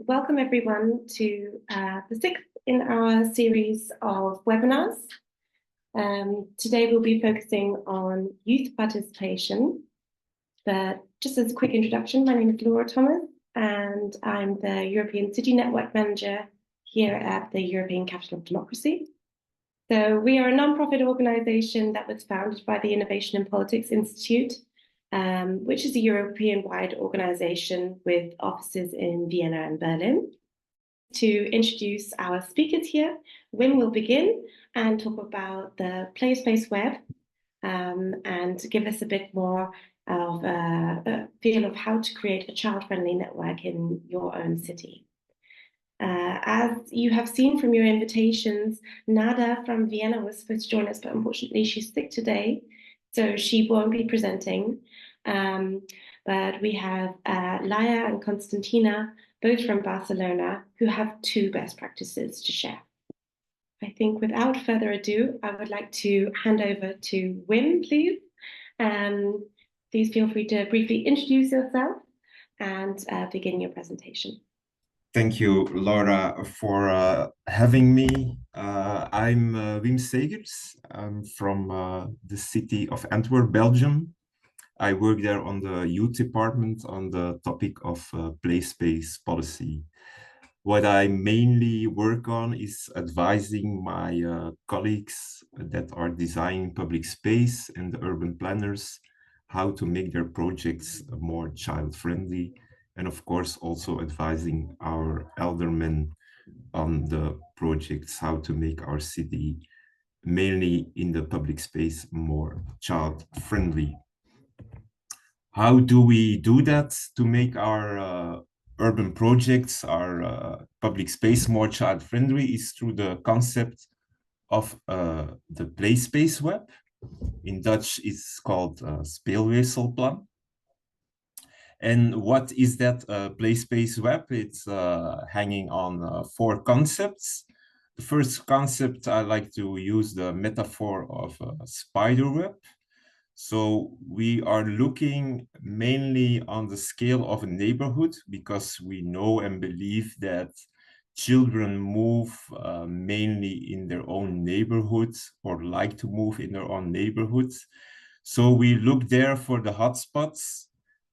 Welcome everyone to the sixth in our series of webinars. Today we'll be focusing on youth participation. But just as a quick introduction, my name is Laura Thomas and I'm the European City Network Manager here at the European Capital of Democracy. So we are a non-profit organisation that was founded by the Innovation in Politics Institute, which is a European-wide organisation with offices in Vienna and Berlin. To introduce our speakers here, Wim will begin and talk about the Play Space Web and give us a bit more of a feel of how to create a child-friendly network in your own city. As you have seen from your invitations, Nada from Vienna was supposed to join us, but unfortunately she's sick today, so she won't be presenting. But we have Laia and Konstantina, both from Barcelona, who have two best practices to share. I think without further ado, I would like to hand over to Wim, please. Please feel free to briefly introduce yourself and begin your presentation. Thank you, Laura, for having me. I'm Wim Seghers. I'm from the city of Antwerp, Belgium. I work there on the youth department on the topic of play space policy. What I mainly work on is advising my colleagues that are designing public space and the urban planners how to make their projects more child-friendly, and of course also advising our aldermen on the projects, how to make our city, mainly in the public space, more child-friendly. How do we do that to make our urban projects, our public space more child-friendly? Is through the concept of the Play Space Web. In Dutch, it's called Speelweefselplan. And what is that Play Space Web? It's hanging on 4 concepts. The first concept, I like to use the metaphor of a spider web. So we are looking mainly on the scale of a neighborhood, because we know and believe that children move mainly in their own neighborhoods, or like to move in their own neighborhoods. So we look there for the hotspots,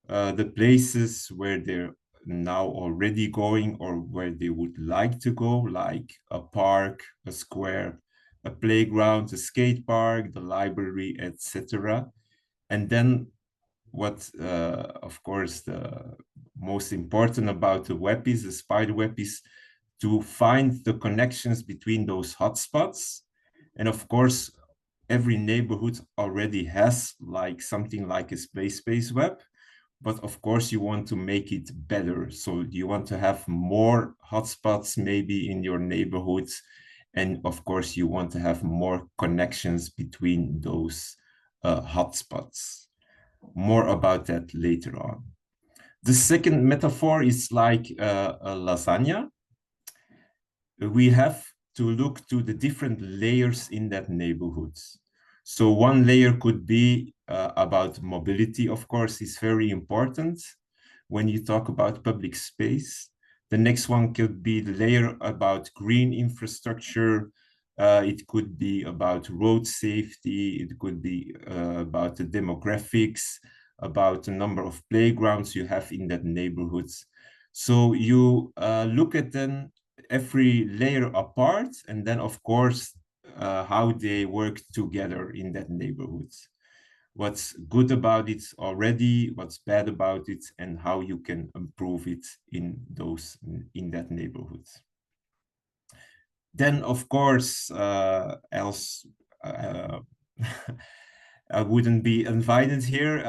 the places where they're now already going or where they would like to go, like a park, a square, a playground, a skate park, the library, etc. And then what, of course, the most important about the web is, the spider web, is to find the connections between those hotspots. And of course, every neighborhood already has like something like a Play Space Web, but of course you want to make it better. So you want to have more hotspots maybe in your neighborhoods. And of course you want to have more connections between those hotspots. More about that later on. The second metaphor is like a lasagna. We have to look to the different layers in that neighborhood. So one layer could be about mobility, of course, is very important when you talk about public space. The next one could be the layer about green infrastructure. It could be about road safety. It could be about the demographics, about the number of playgrounds you have in that neighborhood. So you look at them every layer apart, and then of course how they work together in that neighborhood. What's good about it already, what's bad about it, and how you can improve it in that neighborhood. Then of course else I wouldn't be invited here.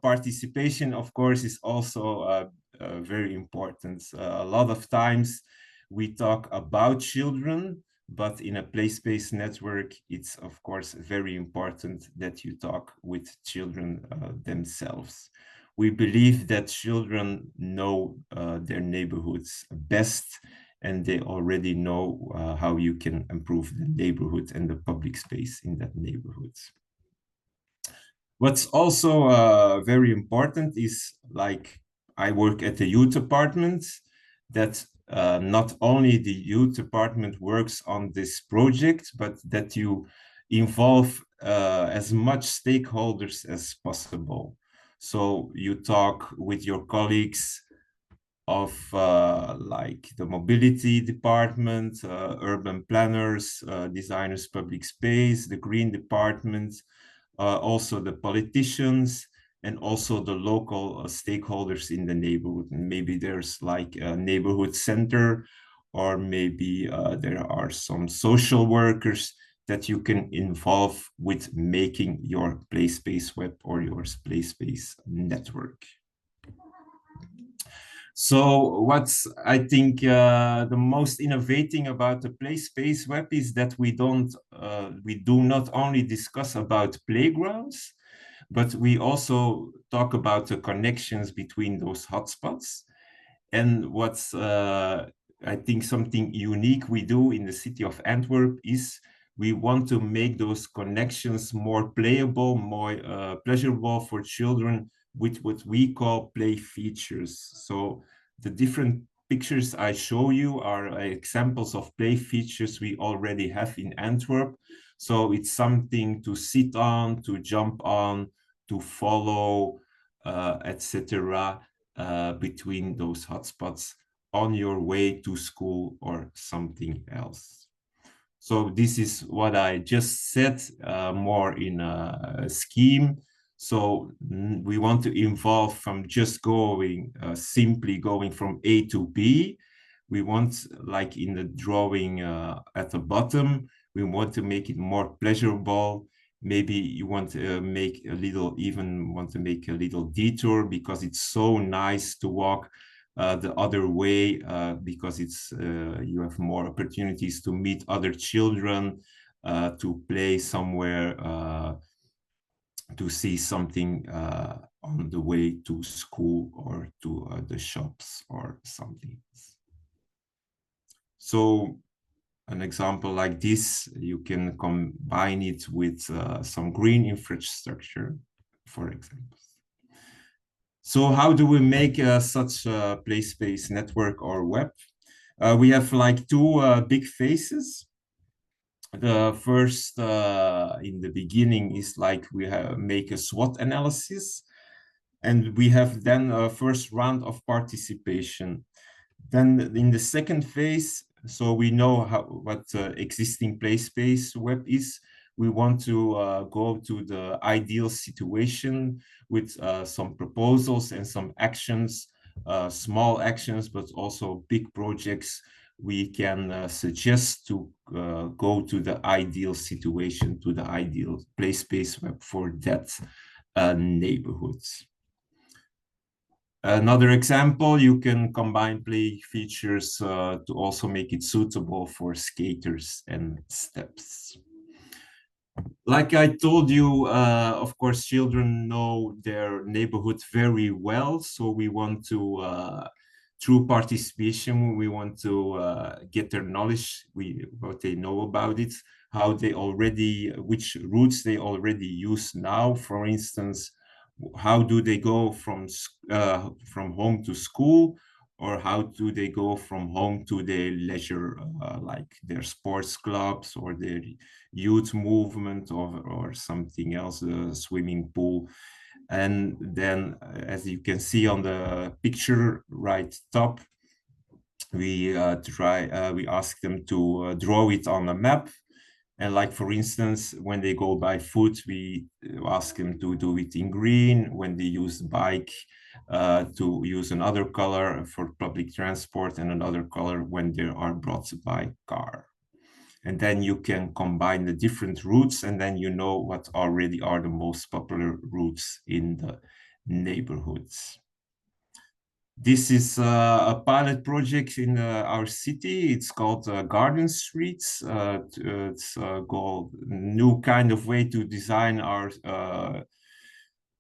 Participation, of course, is also very important. A lot of times we talk about children, but in a Play Space network, it's of course very important that you talk with children themselves. We believe that children know their neighborhoods best, and they already know how you can improve the neighborhood and the public space in that neighborhood. What's also very important is, like, I work at the youth department, that not only the youth department works on this project, but that you involve as much stakeholders as possible. So you talk with your colleagues of like the mobility department, urban planners, designers public space, the green department, also the politicians, and also the local stakeholders in the neighborhood. And maybe there's like a neighborhood center, or maybe there are some social workers that you can involve with making your play space web or your play space network. So what's, I think, the most innovating about the play space web is that we do not only discuss about playgrounds, but we also talk about the connections between those hotspots. And what's, I think, something unique we do in the city of Antwerp is we want to make those connections more playable, more pleasurable for children with what we call play features. So the different pictures I show you are examples of play features we already have in Antwerp. So it's something to sit on, to jump on, to follow, etc. Between those hotspots on your way to school or something else. So this is what I just said, more in a scheme. So we want to involve from just going, simply going from A to B. We want, like in the drawing at the bottom, we want to make it more pleasurable. Maybe you want to make a little, even want to make a little detour because it's so nice to walk the other way, because it's you have more opportunities to meet other children, to play somewhere, to see something on the way to school or to the shops or something. So an example like this, you can combine it with some green infrastructure, for example. So how do we make such a play space network or web? We have like two big phases. The first in the beginning is like we make a SWOT analysis, and we have then a first round of participation. Then in the second phase, so we know what existing play space web is. We want to go to the ideal situation with some proposals and some actions, small actions, but also big projects we can suggest to go to the ideal situation, to the ideal play space web for that neighborhoods. Another example, you can combine play features to also make it suitable for skaters and steps. Like I told you, of course, children know their neighborhood very well. So we want to, through participation, we want to get their knowledge, what they know about it, how they already, which routes they already use now. For instance, how do they go from home to school, or how do they go from home to their leisure, like their sports clubs or their youth movement or something else, the swimming pool. And then, as you can see on the picture right top, we ask them to draw it on a map. And like, for instance, when they go by foot, we ask them to do it in green. When they use bike, to use another color for public transport, and another color when they are brought by car. And then you can combine the different routes, and then you know what already are the most popular routes in the neighborhoods. This is a pilot project in our city. It's called Garden Streets. It's called a new kind of way to design our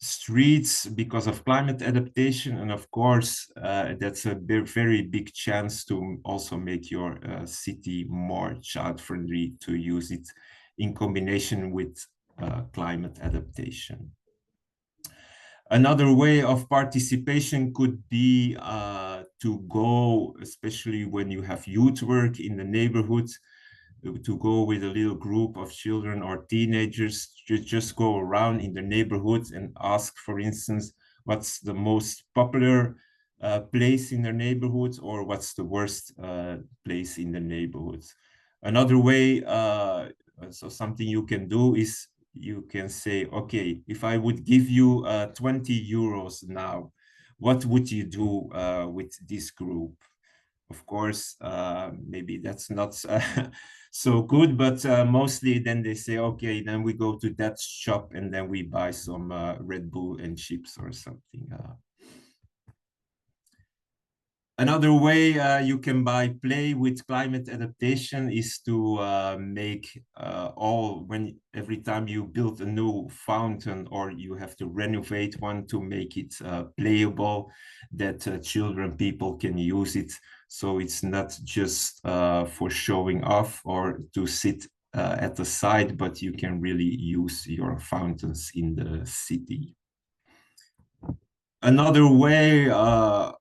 streets because of climate adaptation. And of course, that's a very big chance to also make your city more child-friendly, to use it in combination with climate adaptation. Another way of participation could be to go, especially when you have youth work in the neighborhood, to go with a little group of children or teenagers, to just go around in the neighborhood and ask, for instance, what's the most popular place in their neighborhood, or what's the worst place in the neighborhood. Another way, so something you can do is you can say, okay, if I would give you 20 euros now, what would you do with this group? Of course, maybe that's not so good, but mostly then they say, okay, then we go to that shop and then we buy some Red Bull and chips or something. Another way you can play with climate adaptation is to make every time you build a new fountain or you have to renovate one, to make it playable, that people can use it. So it's not just for showing off or to sit at the side, but you can really use your fountains in the city. Another way of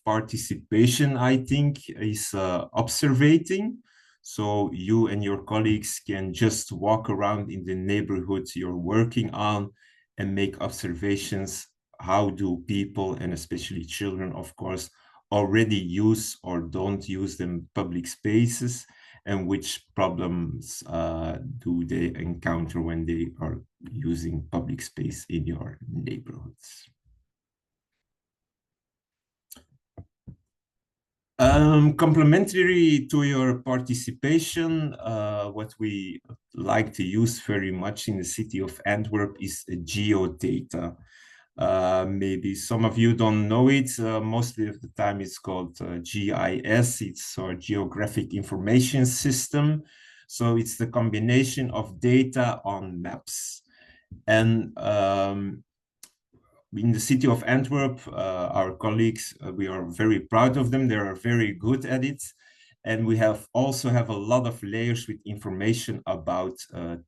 participation, I think, is observating. So you and your colleagues can just walk around in the neighborhood you're working on and make observations. How do people, and especially children, of course, already use or don't use them public spaces, and which problems do they encounter when they are using public space in your neighborhoods? Complementary to your participation, what we like to use very much in the city of Antwerp is geodata. Maybe some of you don't know it. Mostly of the time it's called GIS. It's our Geographic Information System. So it's the combination of data on maps. And in the city of Antwerp, our colleagues, we are very proud of them. They are very good at it. And we also have a lot of layers with information about the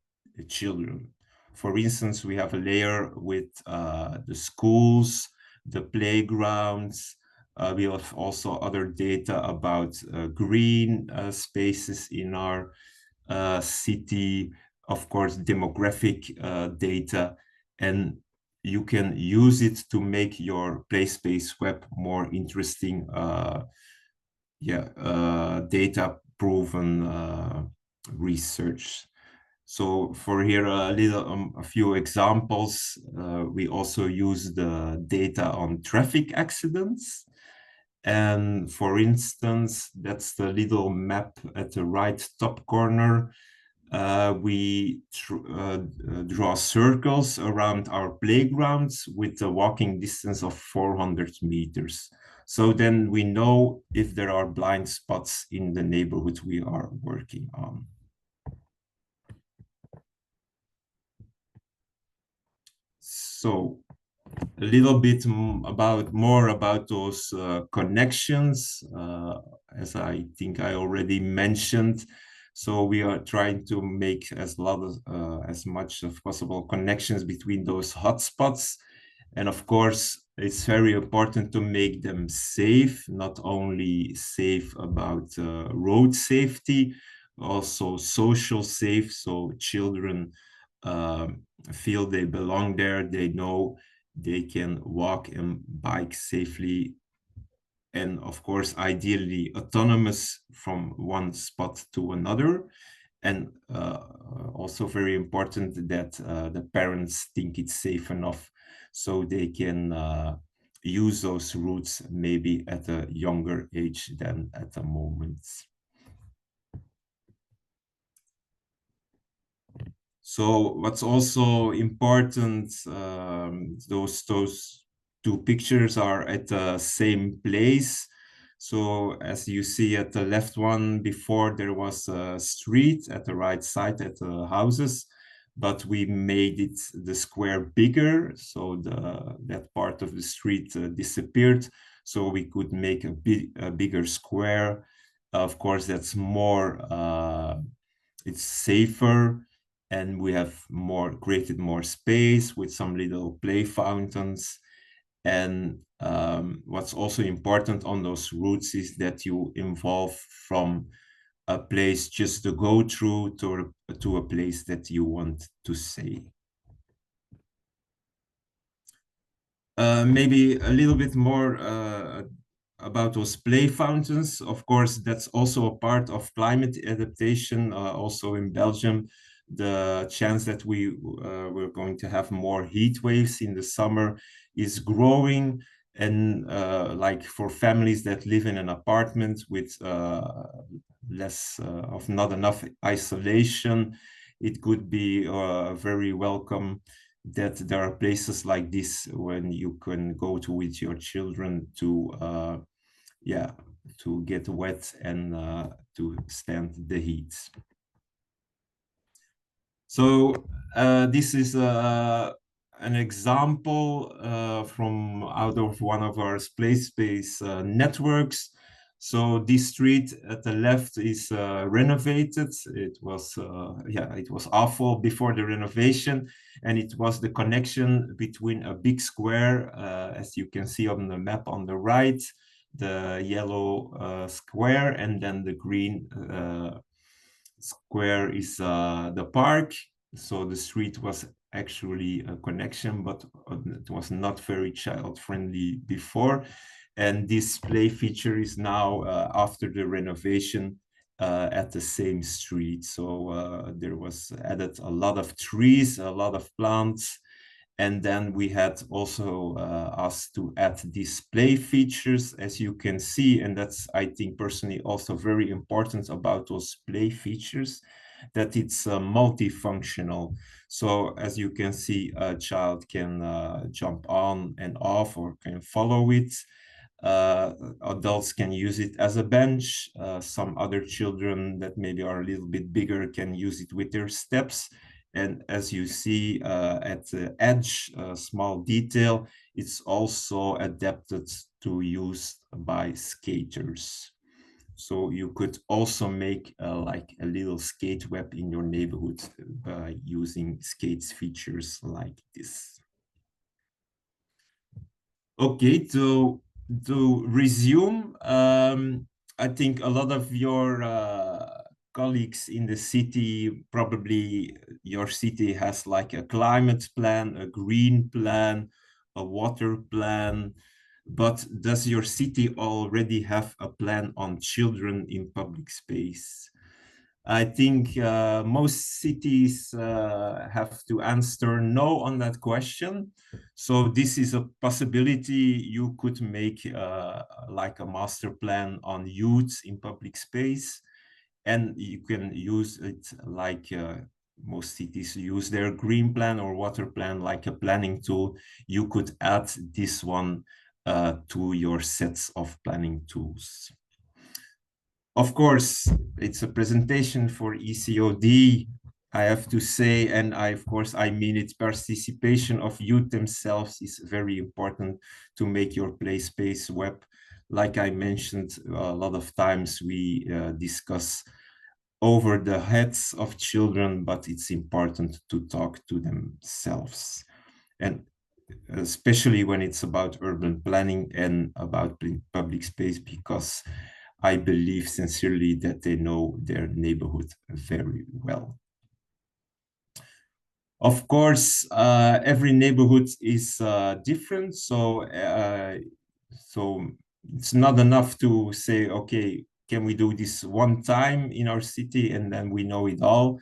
children. For instance, we have a layer with the schools, the playgrounds. We have also other data about green spaces in our city, of course, demographic data, and you can use it to make your play space web more interesting, data-proven research. So for here, a few examples. We also use the data on traffic accidents. And for instance, that's the little map at the right top corner. We draw circles around our playgrounds with a walking distance of 400 meters. So then we know if there are blind spots in the neighborhood we are working on. So a little bit more about those connections, as I think I already mentioned. So we are trying to make as much as possible connections between those hotspots. And of course, it's very important to make them safe, not only safe about road safety, also social safe. So children feel they belong there, they know they can walk and bike safely, and of course, ideally autonomous from one spot to another. And also very important that the parents think it's safe enough so they can use those routes maybe at a younger age than at the moment. So what's also important, those two pictures are at the same place. So as you see at the left one, before there was a street, at the right side at the houses, but we made it the square bigger. So that part of the street disappeared. So we could make a bigger square. Of course, that's more, it's safer. And we have created more space with some little play fountains. And What's also important on those routes is that you evolve from a place just to go through to a place that you want to stay. Maybe a little bit more about those play fountains. Of course, that's also a part of climate adaptation. Also in Belgium, the chance that we're going to have more heat waves in the summer is growing. And like for families that live in an apartment with not enough isolation, it could be very welcome that there are places like this when you can go to with your children to to get wet and to stand the heat. So this is an example from out of one of our play space networks. So this street at the left is renovated. It was it was awful before the renovation, and it was the connection between a big square, as you can see on the map on the right, the yellow square, and then the green square is the park. So the street was actually a connection, but it was not very child friendly before. And this play feature is now after the renovation at the same street. So there was added a lot of trees, a lot of plants. And then we had also asked to add display features, as you can see, and that's, I think, personally also very important about those play features, that it's multifunctional. So as you can see, a child can jump on and off or can follow it. Adults can use it as a bench. Some other children that maybe are a little bit bigger can use it with their steps. And as you see at the edge, small detail, it's also adapted to use by skaters. So you could also make like a little skate web in your neighborhood by using skates features like this. Okay, to resume, I think a lot of your colleagues in the city, probably your city has like a climate plan, a green plan, a water plan, but does your city already have a plan on children in public space? I think most cities have to answer no on that question. So this is a possibility. You could make like a master plan on youth in public space, and you can use it like most cities use their green plan or water plan like a planning tool. You could add this one to your sets of planning tools. Of course, it's a presentation for ECOD, I have to say, and of course, I mean it, participation of youth themselves is very important to make your play space web. Like I mentioned, a lot of times we discuss over the heads of children, but it's important to talk to themselves. And especially when it's about urban planning and about public space, because I believe sincerely that they know their neighborhood very well. Of course, every neighborhood is different, so it's not enough to say, okay, can we do this one time in our city and then we know it all?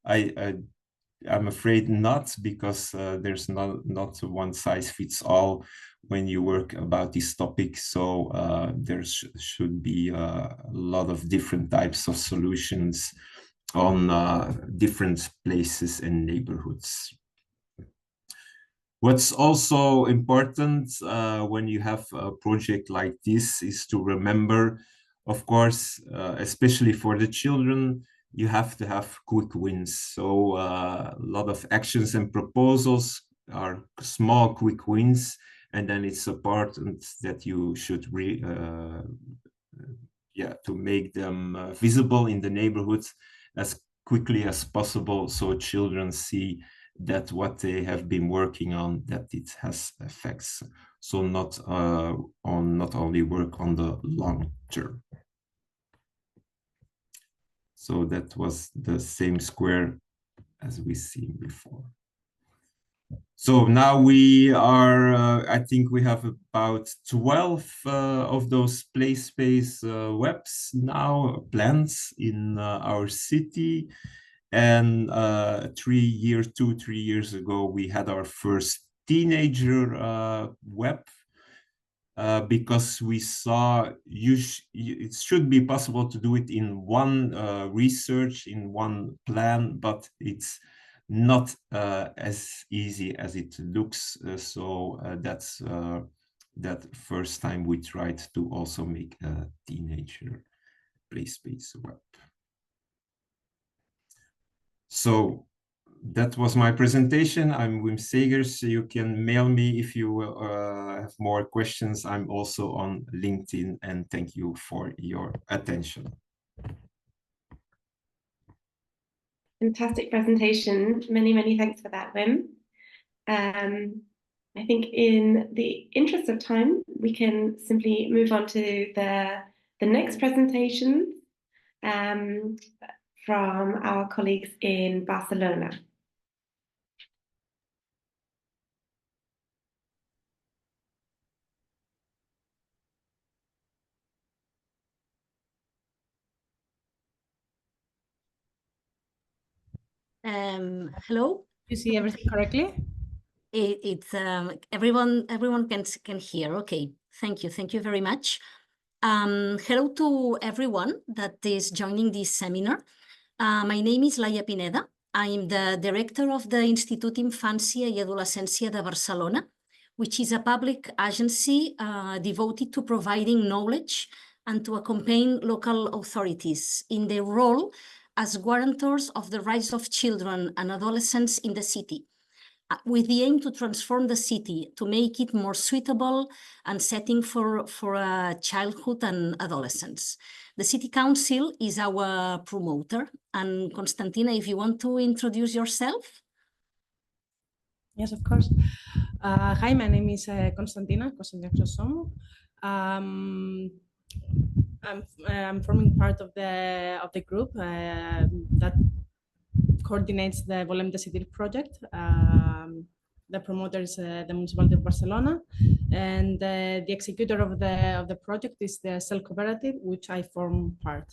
I'm afraid not, because there's not one size fits all when you work about this topic. So there should be a lot of different types of solutions on different places and neighborhoods. What's also important when you have a project like this is to remember, of course, especially for the children, you have to have quick wins. So a lot of actions and proposals are small, quick wins, and then it's important that you should to make them visible in the neighborhoods as quickly as possible, so children see that what they have been working on, that it has effects. So not only work on the long term. So that was the same square as we seen before. So now we are, I think we have about 12 of those play space webs now planned in our city. And 3 years ago, we had our first teenager web because we saw it should be possible to do it in one research, in one plan, but it's not as easy as it looks. So that's that first time we tried to also make a teenager play space web. So that was my presentation. I'm Wim Seghers. You can mail me if you have more questions. I'm also on LinkedIn, and thank you for your attention. Fantastic presentation. Many, many thanks for that, Wim. I think in the interest of time, we can simply move on to the next presentation from our colleagues in Barcelona. Hello. You see everything correctly? It's everyone can hear. Okay, thank you very much. Hello to everyone that is joining this seminar. My name is Laia Pineda. I am the director of the Institut Infància i Adolescència de Barcelona, which is a public agency devoted to providing knowledge and to accompany local authorities in their role as guarantors of the rights of children and adolescents in the city, with the aim to transform the city, to make it more suitable and setting for childhood and adolescence. The City Council is our promoter. And Konstantina, if you want to introduce yourself. Yes, of course. Hi, my name is Konstantina Chrysostomou. I'm forming part of the group that coordinates the Volem Decidir project. The promoter is the Municipality of Barcelona, and the executor of the project is the estel co-operative, which I form part.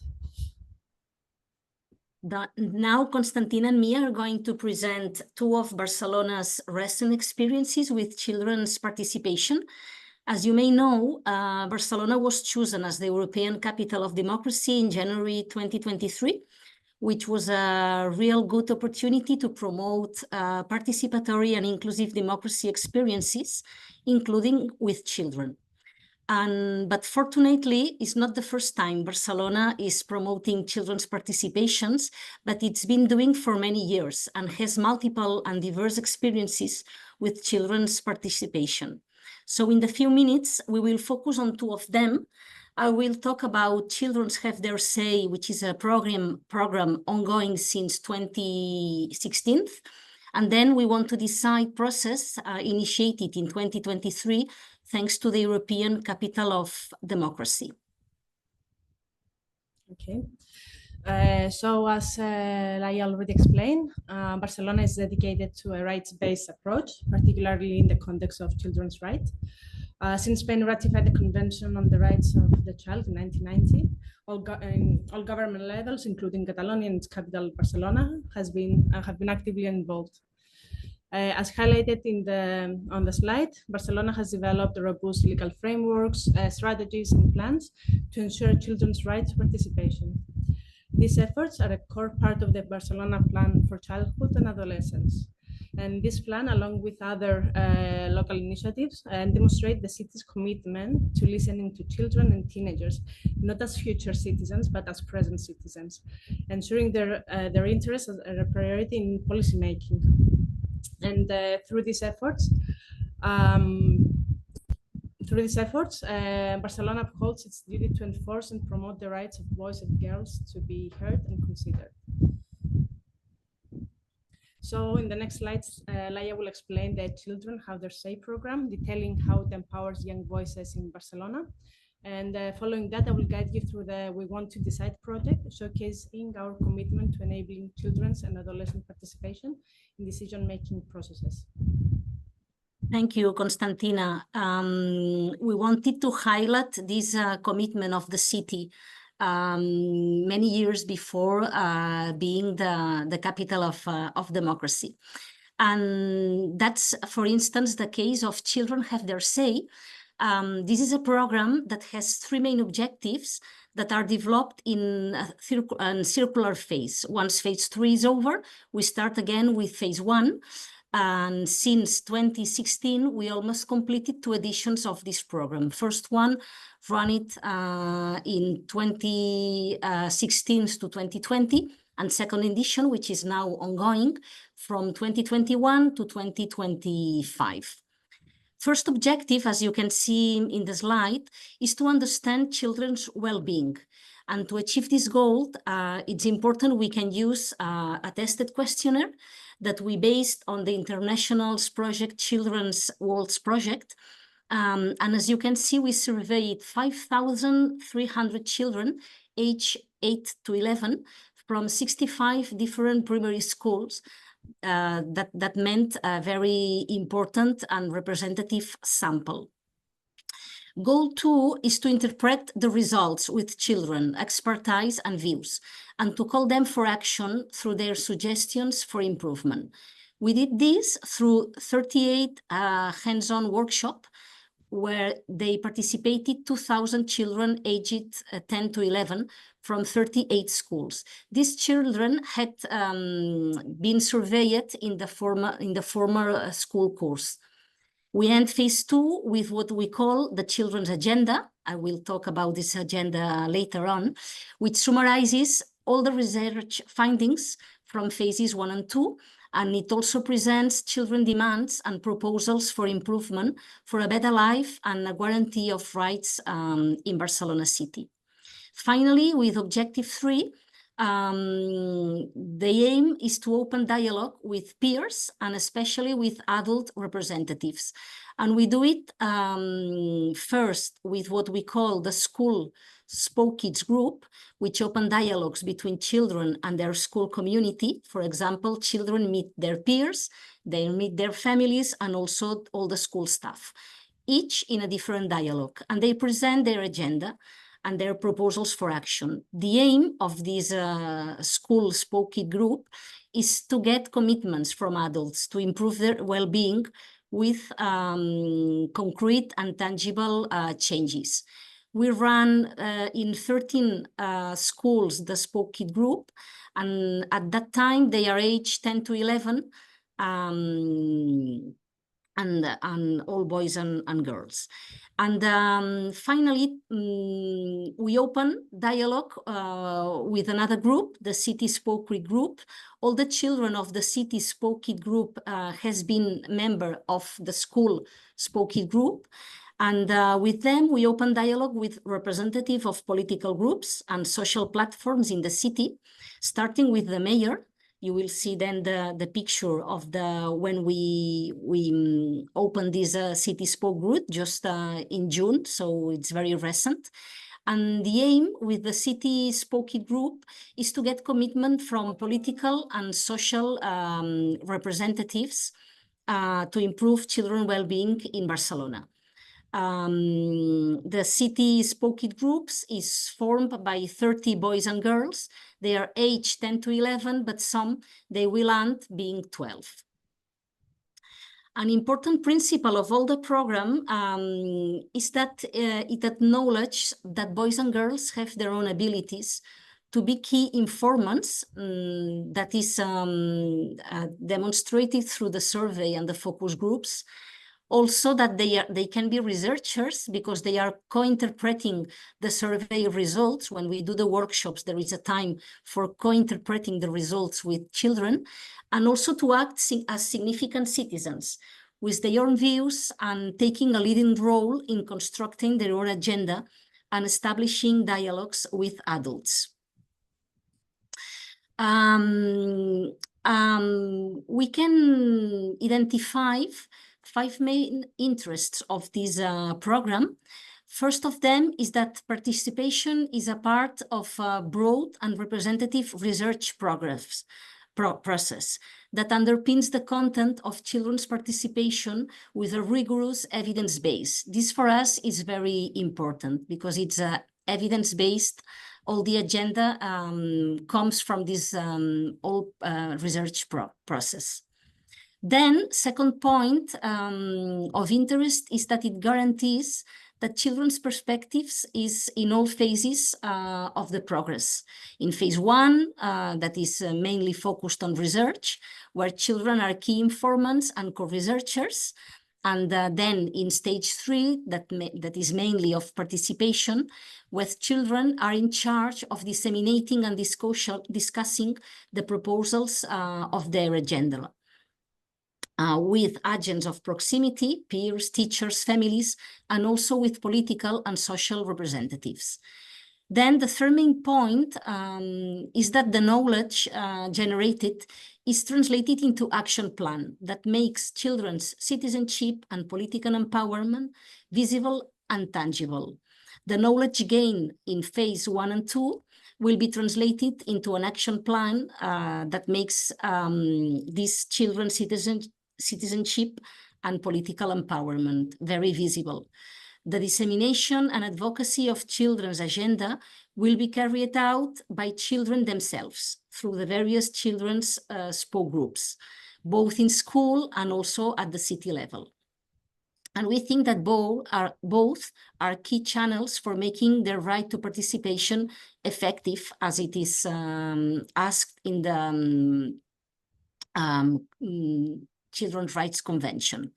Now, Konstantina and me are going to present two of Barcelona's recent experiences with children's participation. As you may know, Barcelona was chosen as the European Capital of Democracy in January 2023, which was a real good opportunity to promote participatory and inclusive democracy experiences, including with children. But fortunately, it's not the first time Barcelona is promoting children's participations, but it's been doing for many years and has multiple and diverse experiences with children's participation. So in the few minutes, we will focus on two of them. I will talk about Children's Have Their Say, which is a program ongoing since 2016. And then we want to decide process initiated in 2023, thanks to the European Capital of Democracy. Okay. So as Laia already explained, Barcelona is dedicated to a rights-based approach, particularly in the context of children's rights. Since Spain ratified the Convention on the Rights of the Child in 1990, all government levels, including Catalonia and its capital Barcelona, have been actively involved. As highlighted on the slide, Barcelona has developed robust legal frameworks, strategies, and plans to ensure children's rights participation. These efforts are a core part of the Barcelona Plan for Childhood and Adolescence. And this plan, along with other local initiatives, demonstrate the city's commitment to listening to children and teenagers, not as future citizens, but as present citizens, ensuring their interests as a priority in policymaking. And through these efforts, Barcelona upholds its duty to enforce and promote the rights of boys and girls to be heard and considered. So in the next slides, Laia will explain the Children Have Their Say program, detailing how it empowers young voices in Barcelona. And following that, I will guide you through the We Want to Decide project, showcasing our commitment to enabling children's and adolescent participation in decision-making processes. Thank you, Konstantina. We wanted to highlight this commitment of the city many years before being the capital of democracy. And that's, for instance, the case of Children Have Their Say. This is a program that has three main objectives that are developed in a circular phase. Once phase 3 is over, we start again with phase 1. And since 2016, we almost completed 2 editions of this program. First one, run it in 2016 to 2020, and second edition, which is now ongoing from 2021 to 2025. First objective, as you can see in the slide, is to understand children's well-being. And to achieve this goal, it's important we can use a tested questionnaire that we based on the International Project Children's Worlds Project. And as you can see, we surveyed 5,300 children aged 8 to 11 from 65 different primary schools. That meant a very important and representative sample. Goal 2 is to interpret the results with children, expertise and views, and to call them for action through their suggestions for improvement. We did this through 38 hands-on workshops where they participated 2,000 children aged 10 to 11 from 38 schools. These children had been surveyed in the former school course. We end phase 2 with what we call the children's agenda. I will talk about this agenda later on, which summarizes all the research findings from phases 1 and 2, and it also presents children demands and proposals for improvement for a better life and a guarantee of rights in Barcelona City. Finally, with objective 3, the aim is to open dialogue with peers and especially with adult representatives. And we do it first with what we call the School Spoke Kids group, which open dialogues between children and their school community. For example, children meet their peers, they meet their families, and also all the school staff, each in a different dialogue, and they present their agenda and their proposals for action. The aim of this School Spoke Kid group is to get commitments from adults to improve their well-being with concrete and tangible changes. We run in 13 schools the Spoke Kid group, and at that time they are aged 10 to 11, and all boys and girls. And finally, we open dialogue with another group, the City Spoke Kid group. All the children of the City Spoke Kid group has been member of the School Spoke Kid group. And with them, we open dialogue with representatives of political groups and social platforms in the city, starting with the mayor. You will see then the picture of when we opened this City Spoke group just in June, so it's very recent. And the aim with the City Spoke Kid group is to get commitment from political and social representatives to improve children's well-being in Barcelona. The City Spoke Kid groups is formed by 30 boys and girls. They are aged 10 to 11, but some they will end being 12. An important principle of all the program is that it acknowledges that boys and girls have their own abilities to be key informants. That is demonstrated through the survey and the focus groups. Also that they can be researchers because they are co-interpreting the survey results. When we do the workshops, there is a time for co-interpreting the results with children, and also to act as significant citizens with their own views and taking a leading role in constructing their own agenda and establishing dialogues with adults. We can identify 5 main interests of this program. First of them is that participation is a part of a broad and representative research process that underpins the content of children's participation with a rigorous evidence base. This for us is very important because it's evidence-based. All the agenda comes from this research process. Then, second point of interest is that it guarantees that children's perspectives is in all phases of the progress. In phase 1, that is mainly focused on research, where children are key informants and co-researchers. And then in stage 3, that is mainly of participation, where children are in charge of disseminating and discussing the proposals of their agenda. With agents of proximity, peers, teachers, families, and also with political and social representatives. Then the third main point is that the knowledge generated is translated into action plan that makes children's citizenship and political empowerment visible and tangible. The knowledge gained in phase 1 and 2 will be translated into an action plan that makes these children's citizenship and political empowerment very visible. The dissemination and advocacy of children's agenda will be carried out by children themselves through the various children's spoke groups, both in school and also at the city level. And we think that both are key channels for making their right to participation effective, as it is asked in the Children's Rights Convention.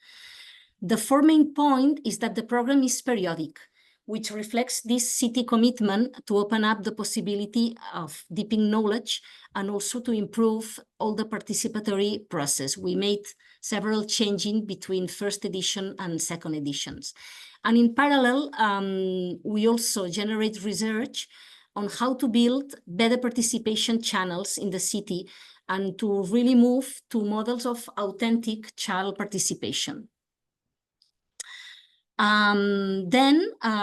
The fourth main point is that the program is periodic, which reflects this city commitment to open up the possibility of deepening knowledge and also to improve all the participatory process. We made several changes between first edition and second editions. And in parallel, we also generate research on how to build better participation channels in the city and to really move to models of authentic child participation.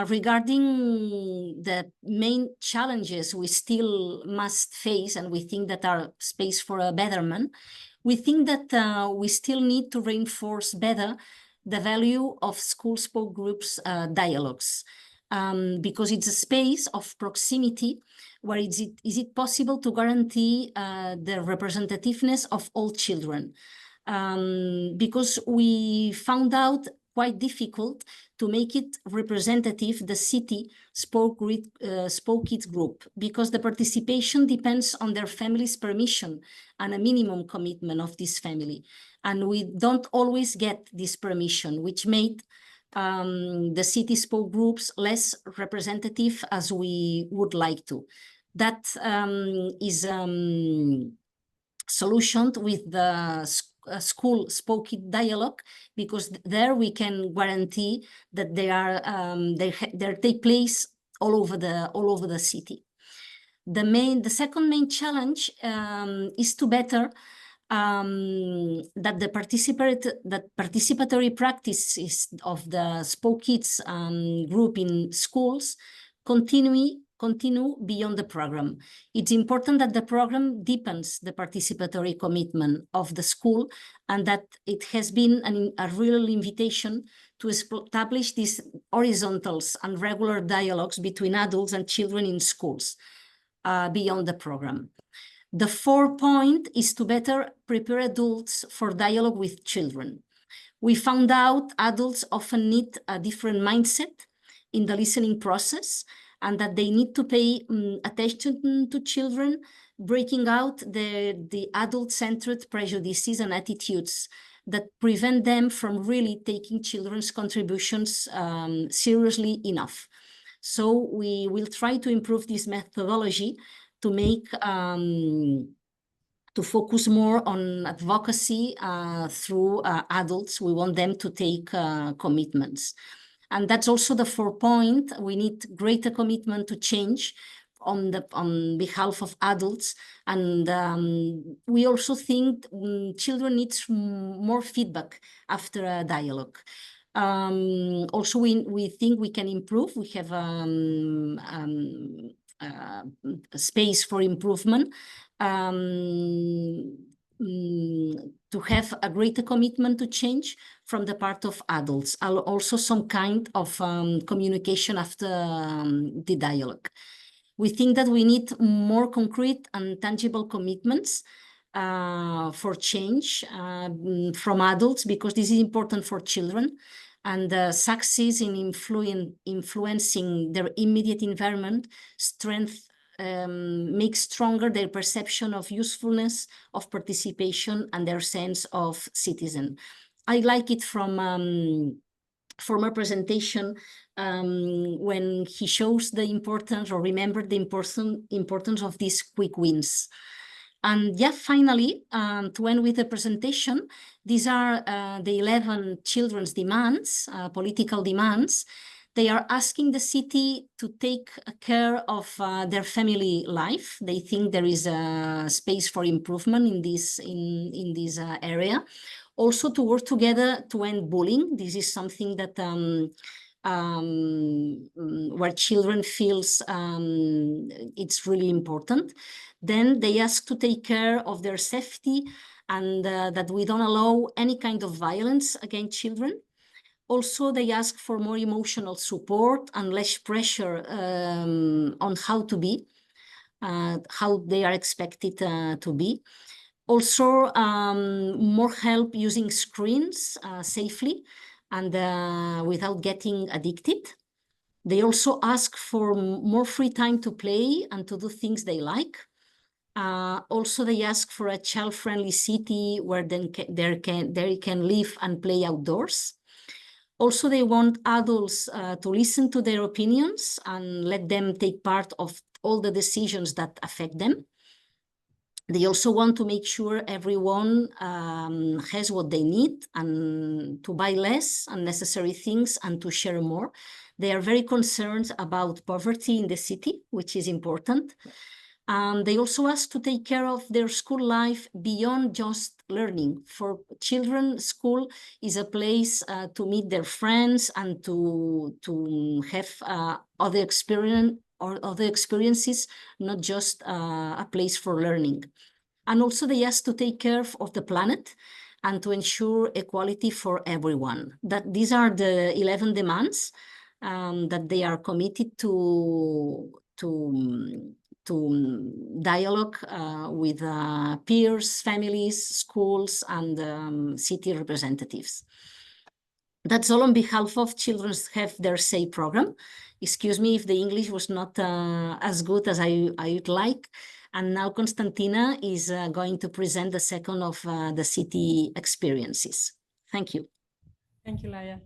Regarding the main challenges we still must face, and we think that are space for a betterment, we think that we still need to reinforce better the value of school spoke groups dialogues, because it's a space of proximity where is it possible to guarantee the representativeness of all children. Because we found out quite difficult to make it representative, the city spoke kids group, because the participation depends on their family's permission and a minimum commitment of this family. And we don't always get this permission, which made the city spoke groups less representative as we would like to. That is solutioned with the school spoke dialogue, because there we can guarantee that they are they take place all over the city. The second main challenge is to better that the participatory practices of the spoke kids group in schools continue beyond the program. It's important that the program deepens the participatory commitment of the school, and that it has been a real invitation to establish these horizontals and regular dialogues between adults and children in schools beyond the program. The fourth point is to better prepare adults for dialogue with children. We found out adults often need a different mindset in the listening process, and that they need to pay attention to children, breaking out the adult-centered prejudices and attitudes that prevent them from really taking children's contributions seriously enough. So we will try to improve this methodology to make to focus more on advocacy through adults. We want them to take commitments. And that's also the fourth point. We need greater commitment to change on behalf of adults. And we also think children need more feedback after a dialogue. Also, we think we can improve. We have space for improvement, to have a greater commitment to change from the part of adults, also some kind of communication after the dialogue. We think that we need more concrete and tangible commitments for change from adults, because this is important for children, and success in influencing their immediate environment makes stronger their perception of usefulness, of participation, and their sense of citizen. I like it from former presentation when he shows the importance, or remember the importance of these quick wins. And yeah, finally, to end with the presentation, these are the 11 children's demands, political demands. They are asking the city to take care of their family life. They think there is a space for improvement in this area. Also, to work together to end bullying. This is something that where children feels it's really important. Then they ask to take care of their safety, and that we don't allow any kind of violence against children. Also, they ask for more emotional support and less pressure on how to be, how they are expected to be. Also, more help using screens safely and without getting addicted. They also ask for more free time to play and to do things they like. Also, they ask for a child-friendly city where they can live and play outdoors. Also, they want adults to listen to their opinions and let them take part of all the decisions that affect them. They also want to make sure everyone has what they need, and to buy less unnecessary things and to share more. They are very concerned about poverty in the city, which is important. They also ask to take care of their school life beyond just learning. For children, school is a place to meet their friends and to have other experiences, not just a place for learning. And also they ask to take care of the planet and to ensure equality for everyone. These are the 11 demands that they are committed to dialogue with peers, families, schools, and city representatives. That's all on behalf of Children's Have Their Say program. Excuse me if the English was not as good as I would like. And now Konstantina is going to present the second of the city experiences. Thank you. Thank you, Laia.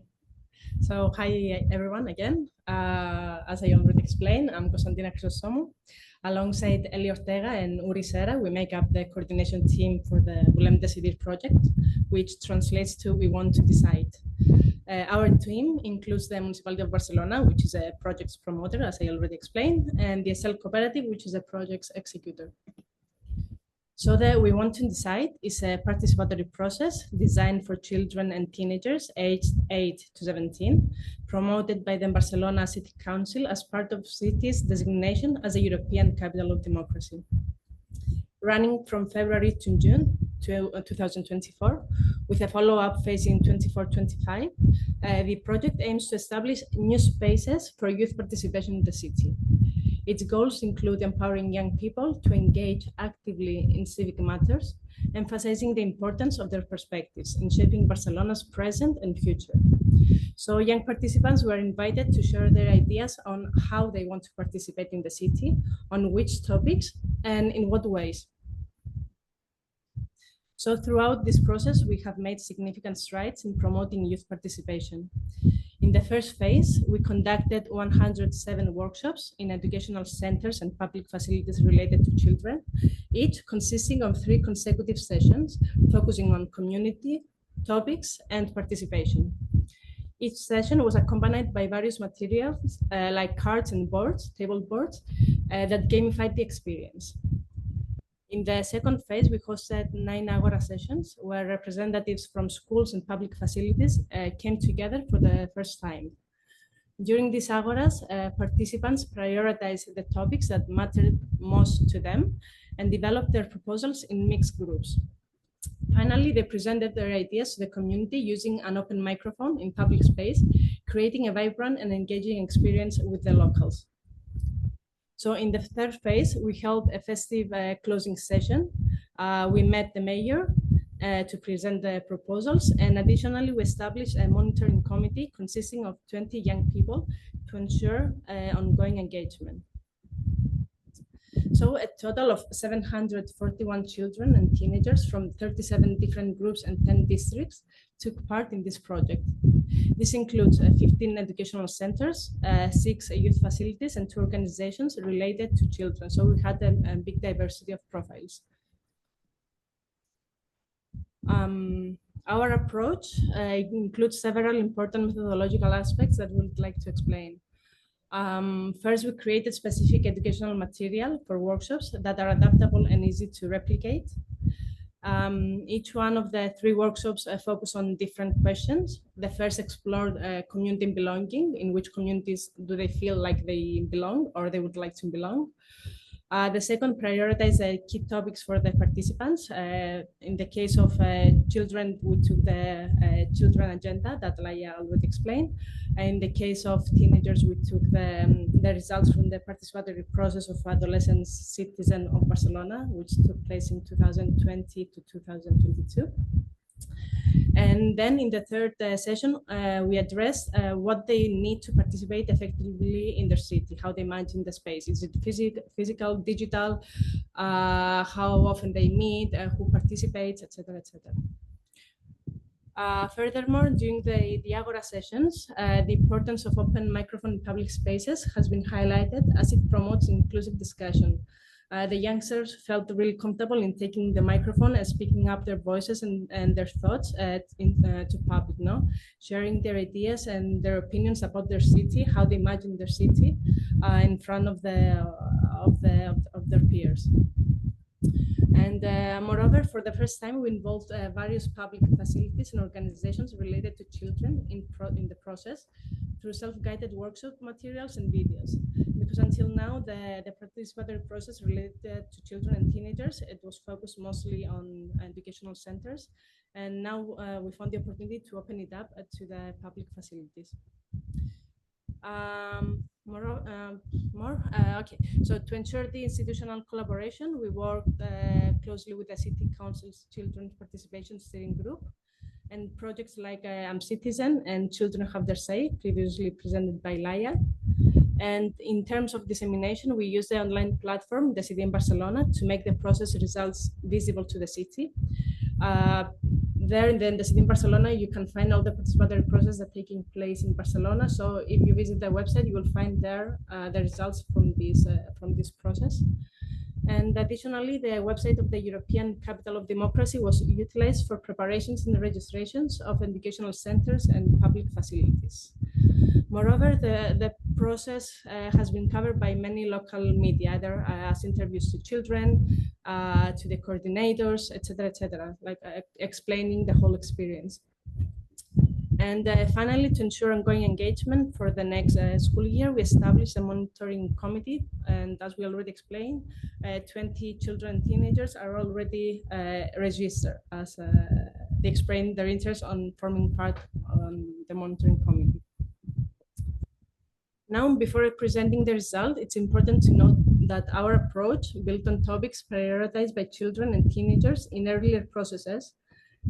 So hi, everyone, again. As I already explained, I'm Konstantina Chrysostomou. Alongside Eli Ortega and Uri Serra, we make up the coordination team for the Volem Decidir project, which translates to We Want to Decide. Our team includes the Municipality of Barcelona, which is a project's promoter, as I already explained, and the estel cooperative, which is a project's executor. So the We Want to Decide is a participatory process designed for children and teenagers aged 8 to 17, promoted by the Barcelona City Council as part of the city's designation as a European Capital of Democracy. Running from February to June 2024, with a follow-up phase in 24-25, the project aims to establish new spaces for youth participation in the city. Its goals include empowering young people to engage actively in civic matters, emphasizing the importance of their perspectives in shaping Barcelona's present and future. So young participants were invited to share their ideas on how they want to participate in the city, on which topics, and in what ways. So throughout this process, we have made significant strides in promoting youth participation. In the first phase, we conducted 107 workshops in educational centers and public facilities related to children, each consisting of 3 consecutive sessions focusing on community, topics, and participation. Each session was accompanied by various materials like cards and boards, table boards, that gamified the experience. In the second phase, we hosted 9 Agora sessions where representatives from schools and public facilities came together for the first time. During these Agoras, participants prioritized the topics that mattered most to them and developed their proposals in mixed groups. Finally, they presented their ideas to the community using an open microphone in public space, creating a vibrant and engaging experience with the locals. So in the third phase, we held a festive closing session. We met the mayor to present the proposals, and additionally, we established a monitoring committee consisting of 20 young people to ensure ongoing engagement. So a total of 741 children and teenagers from 37 different groups and 10 districts took part in this project. This includes 15 educational centers, 6 youth facilities, and 2 organizations related to children. So we had a big diversity of profiles. Our approach includes several important methodological aspects that we would like to explain. First, we created specific educational material for workshops that are adaptable and easy to replicate. Each one of the 3 workshops focus on different questions. The first explored community belonging, in which communities do they feel like they belong or they would like to belong. The second prioritized key topics for the participants. In the case of children, we took the children agenda that Laia already explained. In the case of teenagers, we took the results from the participatory process of Adolescence Citizen of Barcelona, which took place in 2020 to 2022. And then in the third session, we addressed what they need to participate effectively in their city, how they imagine the space. Is it physical, digital, how often they meet, who participates, etc., etc. Furthermore, during the Agora sessions, the importance of open microphone in public spaces has been highlighted as it promotes inclusive discussion. The youngsters felt really comfortable in taking the microphone and speaking up their voices and their thoughts to public, sharing their ideas and their opinions about their city, how they imagine their city in front of their peers. And moreover, for the first time, we involved various public facilities and organizations related to children in the process through self-guided workshop materials and videos. Because until now, the participatory process related to children and teenagers, it was focused mostly on educational centers. And now we found the opportunity to open it up to the public facilities. Okay, so to ensure the institutional collaboration, we worked closely with the City Council's Children's Participation Steering Group and projects like I'm Citizen and Children Have Their Say, previously presented by Laia. And in terms of dissemination, we use the online platform, the City in Barcelona, to make the process results visible to the city. There in the City in Barcelona, you can find all the participatory process that taking place in Barcelona. So if you visit the website, you will find there the results from this process. And additionally, the website of the European Capital of Democracy was utilized for preparations and registrations of educational centers and public facilities. Moreover, the process has been covered by many local media, either as interviews to children, to the coordinators, etc., like explaining the whole experience. And finally, to ensure ongoing engagement for the next school year, we established a monitoring committee. And as we already explained, 20 children and teenagers are already registered as they explain their interest on forming part of the monitoring committee. Now, before presenting the result, it's important to note that our approach built on topics prioritized by children and teenagers in earlier processes,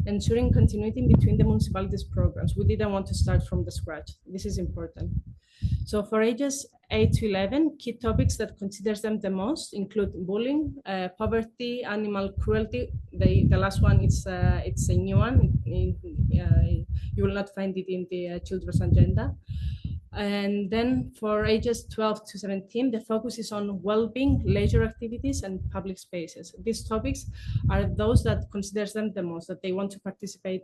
ensuring continuity between the municipalities' programs. We didn't want to start from the scratch. This is important. So for ages 8 to 11, key topics that considers them the most include bullying, poverty, animal cruelty. The last one, it's a new one. You will not find it in the children's agenda. And then for ages 12 to 17, the focus is on well-being, leisure activities, and public spaces. These topics are those that considers them the most, that they want to participate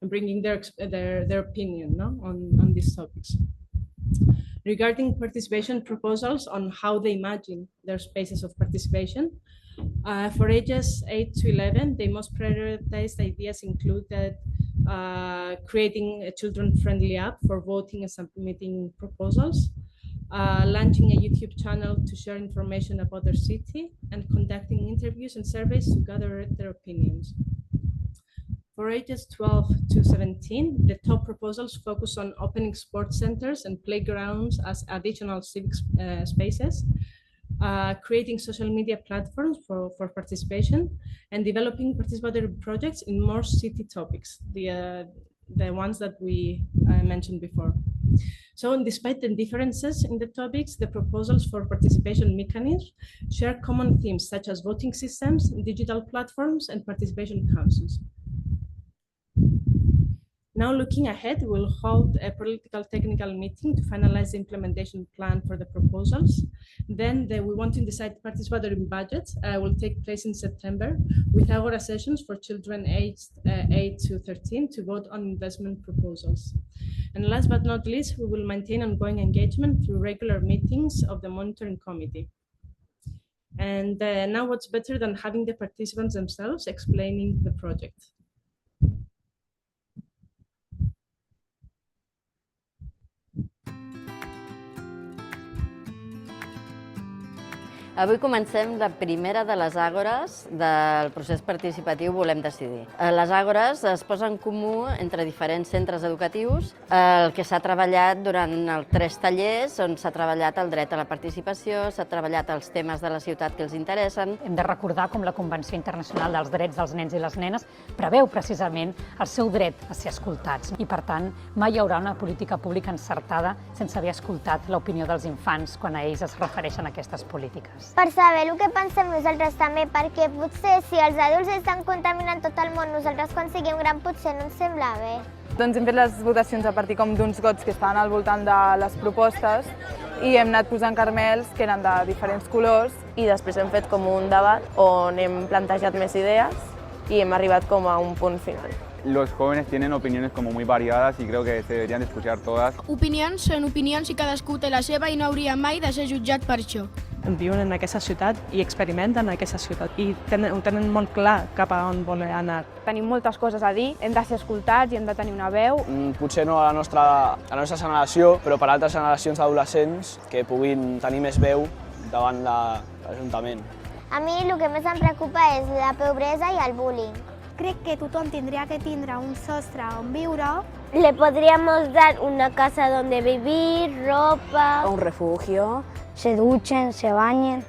and bringing their opinion on these topics. Regarding participation proposals on how they imagine their spaces of participation, for ages 8 to 11, the most prioritized ideas included creating a children-friendly app for voting and submitting proposals, launching a YouTube channel to share information about their city, and conducting interviews and surveys to gather their opinions. For ages 12 to 17, the top proposals focus on opening sports centers and playgrounds as additional civic spaces, creating social media platforms for participation, and developing participatory projects in more city topics, the ones that we mentioned before. So despite the differences in the topics, the proposals for participation mechanisms share common themes such as voting systems, digital platforms, and participation councils. Now, looking ahead, we'll hold a political technical meeting to finalize the implementation plan for the proposals. Then we want to decide participatory budgets will take place in September with Agora sessions for children aged 8 to 13 to vote on investment proposals. And last but not least, we will maintain ongoing engagement through regular meetings of the monitoring committee. And now what's better than having the participants themselves explaining the project? Avui comencem la primera de les àgores del procés participatiu Volem Decidir. Les àgores es posen en comú entre diferents centres educatius el que s'ha treballat durant els 3 tallers on s'ha treballat el dret a la participació, s'ha treballat els temes de la ciutat que els interessen. Hem de recordar com la Convenció Internacional dels Drets dels Nens i les Nenes preveu precisament el seu dret a ser escoltats i, per tant, mai hi haurà una política pública encertada sense haver escoltat l'opinió dels infants quan a ells es refereixen a aquestes polítiques. Per saber el que pensem nosaltres també, perquè potser si els adults estan contaminant tot el món, nosaltres quan siguem grans potser no ens sembla bé. Doncs hem fet les votacions a partir d'uns gots que estaven al voltant de les propostes i hem anat posant carmels que eren de diferents colors i després hem fet com un debat on hem plantejat més idees y hemos arribat com a un punt final. Los jóvenes tienen opiniones como muy variadas y creo que se deberían de escuchar todas. Opinions són opinions i cadascú té la seva i no hauria mai de ser jutjat per això. Viuen en aquesta ciutat i experimenten en aquesta ciutat i ho tenen molt clar cap a on volen anar. Tenim moltes coses a dir, hem de ser escoltats i hem de tenir una veu. Potser no a la nostra generació, però per altres generacions adolescents que puguin tenir més veu davant l'Ajuntament. A mi el que més em preocupa és la pobresa i el bullying. Crec que tothom tindria que tindre un sostre on viure. Le podríamos dar una casa donde vivir, ropa... Un refugio, se duchen, se bañen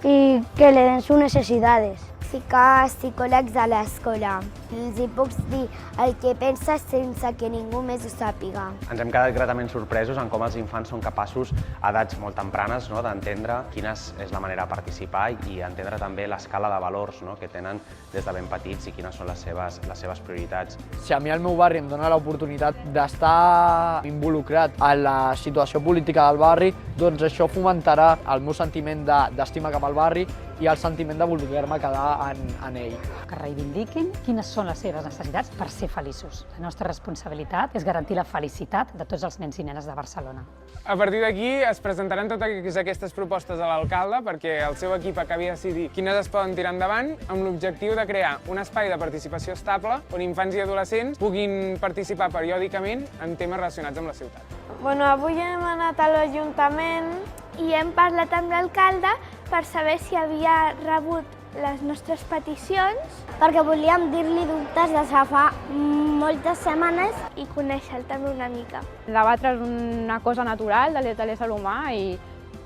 y que le den sus necesidades. Ficar psicòlegs a l'escola. Els hi puc dir el que penses sense que ningú més ho sàpiga. Ens hem quedat gratament sorpresos en com els infants són capaços, a edats molt tempranes, d'entendre quina és la manera de participar i entendre també l'escala de valors que tenen des de ben petits i quines són les seves prioritats. Si a mi el meu barri em dona l'oportunitat d'estar involucrat en la situació política del barri, doncs això fomentarà el meu sentiment d'estima cap al barri i el sentiment de voler-me quedar en ell. Que reivindiquin quines són les seves necessitats per ser feliços. La nostra responsabilitat és garantir la felicitat de tots els nens i nenes de Barcelona. A partir d'aquí es presentaran totes aquestes propostes a l'alcalde perquè el seu equip acabi de decidir quines es poden tirar endavant amb l'objectiu de crear un espai de participació estable on infants i adolescents puguin participar periòdicament en temes relacionats amb la ciutat. Avui hem anat a l'Ajuntament i hem parlat amb l'alcalde per saber si havia rebut les nostres peticions, perquè volíem dir-li dubtes des de fa moltes setmanes i conèixer-lo també una mica. Debatre és una cosa natural de l'ésser humà i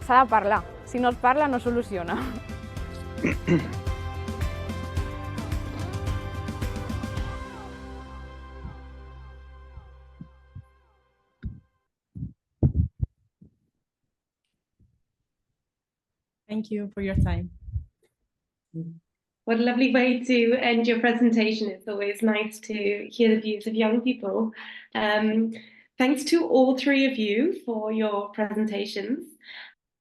s'ha de parlar. Si no es parla, no es soluciona. Thank you for your time. What a lovely way to end your presentation. It's always nice to hear the views of young people. Thanks to all 3 of you for your presentations.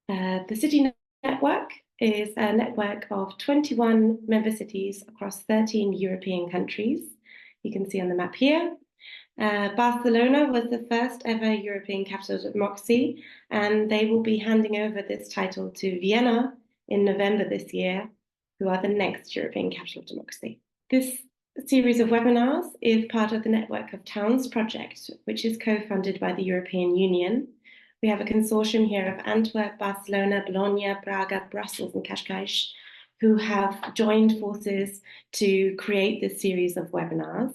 The City Network is a network of 21 member cities across 13 European countries. You can see on the map here. Barcelona was the first ever European capital of democracy, and they will be handing over this title to Vienna in November this year, who are the next European capital of democracy. This series of webinars is part of the Network of Towns project, which is co-funded by the European Union. We have a consortium here of Antwerp, Barcelona, Bologna, Braga, Brussels, and Cascais, who have joined forces to create this series of webinars.